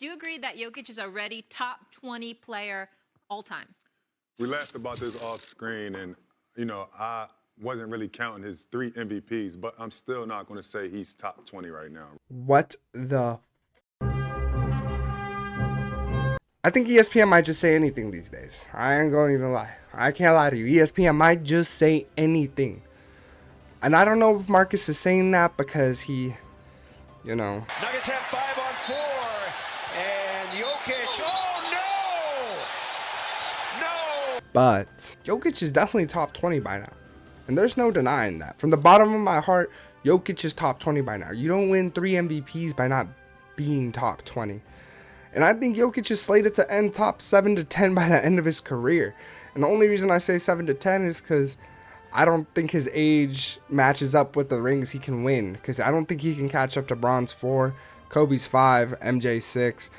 Do you agree that Jokic is already top 20 player all time? We laughed about this off screen, and, I wasn't really counting his 3 MVPs, but I'm still not going to say he's top 20 right now. What the? I think ESPN might just say anything these days. I ain't going to even lie. I can't lie to you. ESPN might just say anything. And I don't know if Marcus is saying that because he, Nuggets have 5 on 4. And Jokic, oh no! But Jokic is definitely top 20 by now. And there's no denying that. From the bottom of my heart, Jokic is top 20 by now. You don't win 3 MVPs by not being top 20. And I think Jokic is slated to end top 7 to 10 by the end of his career. And the only reason I say 7 to 10 is because I don't think his age matches up with the rings he can win. Because I don't think he can catch up to Bron's 4, Kobe's 5, MJ's 6.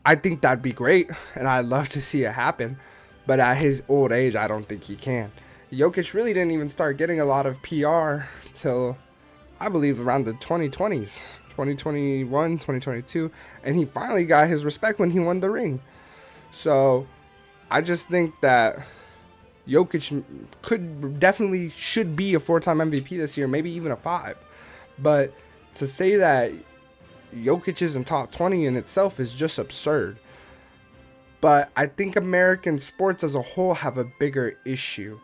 I think that'd be great. And I'd love to see it happen. But at his old age, I don't think he can. Jokic really didn't even start getting a lot of PR till, I believe, around the 2020s. 2021, 2022, and he finally got his respect when he won the ring. So I just think that Jokic should be a 4-time MVP this year, maybe even a 5. But to say that Jokic isn't top 20 in itself is just absurd. But I think American sports as a whole have a bigger issue.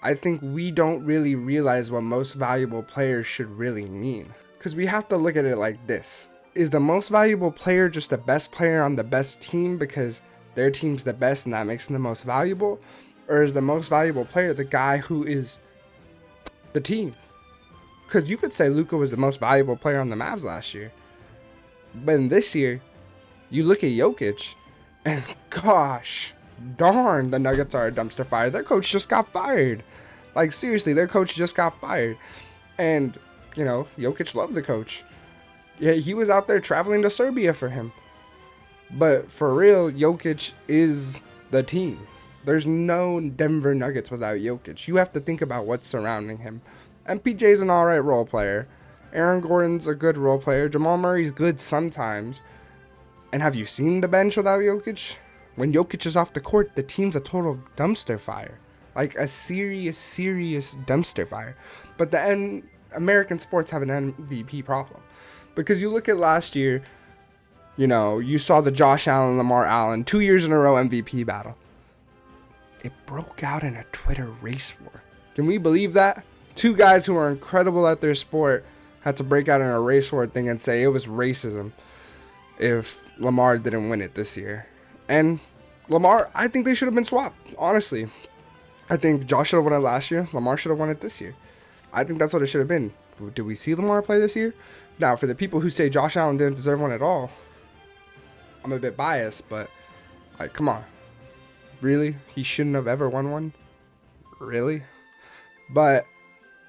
I think we don't really realize what most valuable players should really mean. Because we have to look at it like this. Is the most valuable player just the best player on the best team because their team's the best and that makes them the most valuable? Or is the most valuable player the guy who is the team? Because you could say Luka was the most valuable player on the Mavs last year. But in this year, you look at Jokic and gosh darn, the Nuggets are a dumpster fire. Their coach just got fired. Like seriously, their coach just got fired. And Jokic loved the coach. Yeah, he was out there traveling to Serbia for him. But for real, Jokic is the team. There's no Denver Nuggets without Jokic. You have to think about what's surrounding him. MPJ's an alright role player. Aaron Gordon's a good role player. Jamal Murray's good sometimes. And have you seen the bench without Jokic? When Jokic is off the court, the team's a total dumpster fire. Like a serious dumpster fire. But American sports have an MVP problem. Because you look at last year, you saw the Josh Allen, Lamar Allen, 2 years in a row MVP battle. It broke out in a Twitter race war. Can we believe that? 2 guys who are incredible at their sport had to break out in a race war thing and say it was racism if Lamar didn't win it this year. And Lamar, I think they should have been swapped, honestly. I think Josh should have won it last year. Lamar should have won it this year. I think that's what it should have been. Did we see Lamar play this year? Now, for the people who say Josh Allen didn't deserve one at all, I'm a bit biased, but, come on. Really? He shouldn't have ever won one? Really? But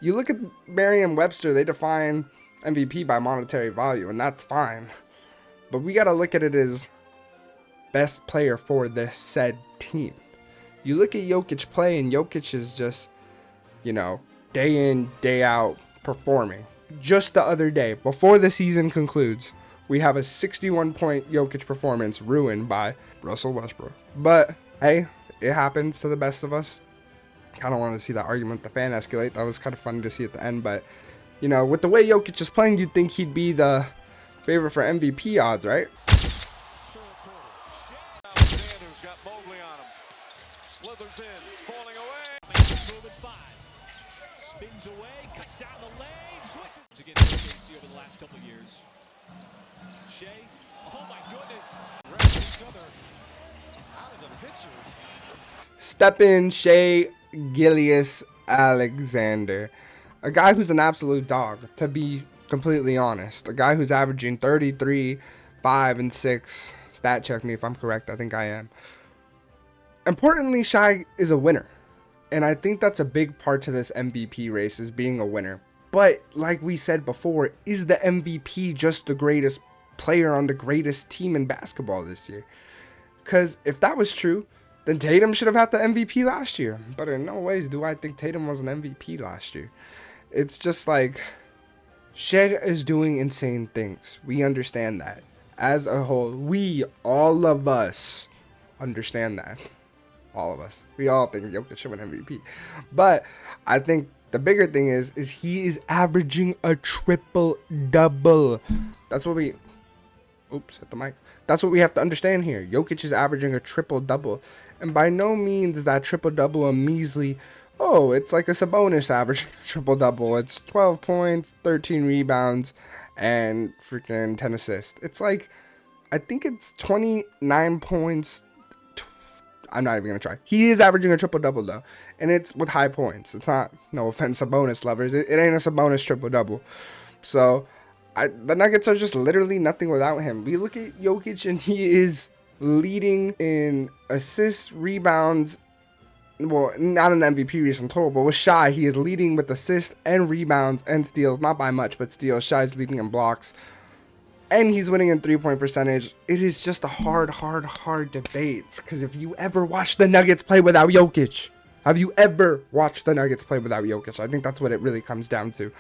you look at Merriam-Webster, they define MVP by monetary value, and that's fine. But we got to look at it as best player for this said team. You look at Jokic play, and Jokic is just, day in, day out performing. Just the other day, before the season concludes, we have a 61-point Jokic performance ruined by Russell Westbrook. But, hey, it happens to the best of us. Kind of wanted to see that argument, the fan escalate. That was kind of funny to see at the end. But, with the way Jokic is playing, you'd think he'd be the favorite for MVP odds, right? Slithers in, falling away. Spins away, cuts down the leg, switches against OKC over the last couple of years. Shea, oh my goodness. Grab each other out of the picture. Step in Shea Gilgeous-Alexander. A guy who's an absolute dog, to be completely honest. A guy who's averaging 33, 5, and 6. Stat check me if I'm correct. I think I am. Importantly, Shai is a winner. And I think that's a big part to this MVP race, is being a winner. But like we said before, is the MVP just the greatest player on the greatest team in basketball this year? Because if that was true, then Tatum should have had the MVP last year. But in no ways do I think Tatum was an MVP last year. It's just like, Shea is doing insane things. We understand that. as a whole, all of us, understand that. All of us. We all think Jokic should win MVP. But I think the bigger thing is he is averaging a triple-double. That's what we... Oops, hit the mic. That's what we have to understand here. Jokic is averaging a triple-double. And by no means is that triple-double a measly... Oh, it's like a Sabonis average triple-double. It's 12 points, 13 rebounds, and freaking 10 assists. It's like... I think it's 29 points... I'm not even going to try. He is averaging a triple-double, though. And it's with high points. It's not, no offense, Sabonis lovers. It ain't a Sabonis triple-double. So, the Nuggets are just literally nothing without him. We look at Jokic, and he is leading in assists, rebounds. Well, not an MVP recent total, but with Shai, he is leading with assists and rebounds and steals. Not by much, but steals. Shai's leading in blocks. And he's winning in three-point percentage. It is just a hard debate. Because if you ever watch the Nuggets play without Jokic, have you ever watched the Nuggets play without Jokic? I think that's what it really comes down to.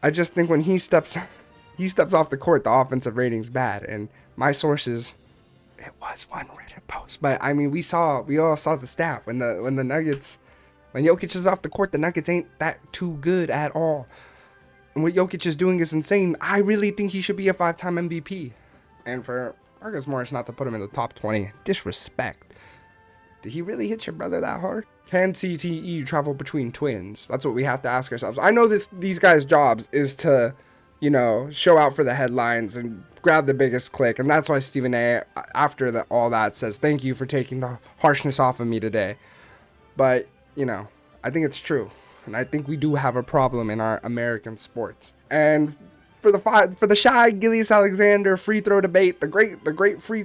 I just think when he steps off the court, the offensive rating's bad. And my sources, it was one Reddit post. But I mean, we all saw the stat when Jokic is off the court, the Nuggets ain't that too good at all. And what Jokic is doing is insane. I really think he should be a 5-time MVP. And for Marcus Morris not to put him in the top 20, disrespect. Did he really hit your brother that hard? Can CTE travel between twins? That's what we have to ask ourselves. I know these guys' jobs is to, show out for the headlines and grab the biggest click. And that's why Stephen A, after all that, says, thank you for taking the harshness off of me today. But, I think it's true. And I think we do have a problem in our American sports. And for the Shai Gilgeous-Alexander free throw debate, the great free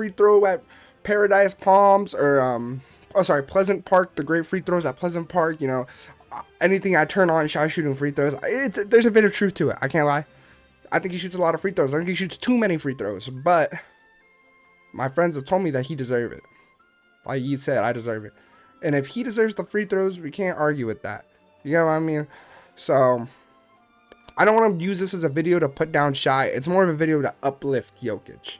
throw at Paradise Palms, or Pleasant Park, the great free throws at Pleasant Park. Anything I turn on, Shai shooting free throws. There's a bit of truth to it. I can't lie. I think he shoots a lot of free throws. I think he shoots too many free throws. But my friends have told me that he deserves it. Like he said, I deserve it. And if he deserves the free throws, we can't argue with that. You know what I mean? So, I don't want to use this as a video to put down Shai. It's more of a video to uplift Jokic.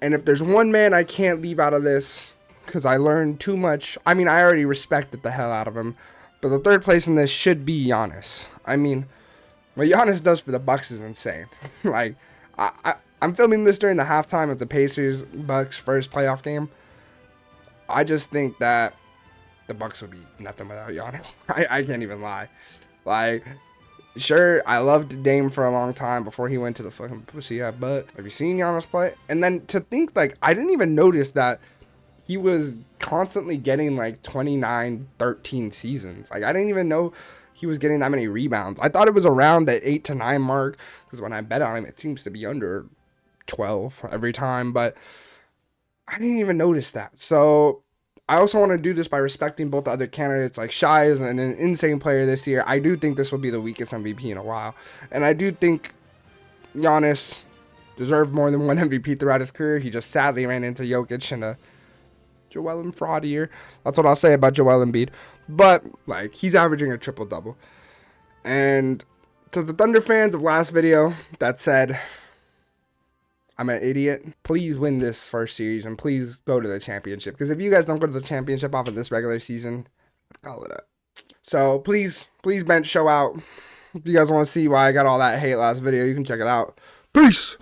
And if there's one man I can't leave out of this, because I learned too much. I mean, I already respected the hell out of him. But the third place in this should be Giannis. I mean, what Giannis does for the Bucks is insane. Like, I'm filming this during the halftime of the Pacers-Bucks first playoff game. I just think that the Bucks would be nothing without Giannis. I can't even lie. Like, sure, I loved Dame for a long time before he went to the fucking pussy ass butt. Have you seen Giannis play? And then to think, like, I didn't even notice that he was constantly getting, like, 29, 13 seasons. Like, I didn't even know he was getting that many rebounds. I thought it was around that 8 to 9 mark, because when I bet on him, it seems to be under 12 every time. But I didn't even notice that. So I also want to do this by respecting both the other candidates. Like, Shai is an insane player this year. I do think this will be the weakest MVP in a while. And I do think Giannis deserved more than one MVP throughout his career. He just sadly ran into Jokic and a Joel Embiid year. That's what I'll say about Joel Embiid. But, like, he's averaging a triple-double. And to the Thunder fans of last video that said I'm an idiot, please win this first series and please go to the championship. Because if you guys don't go to the championship off of this regular season, call it up. So please bench show out. If you guys want to see why I got all that hate last video, you can check it out. Peace!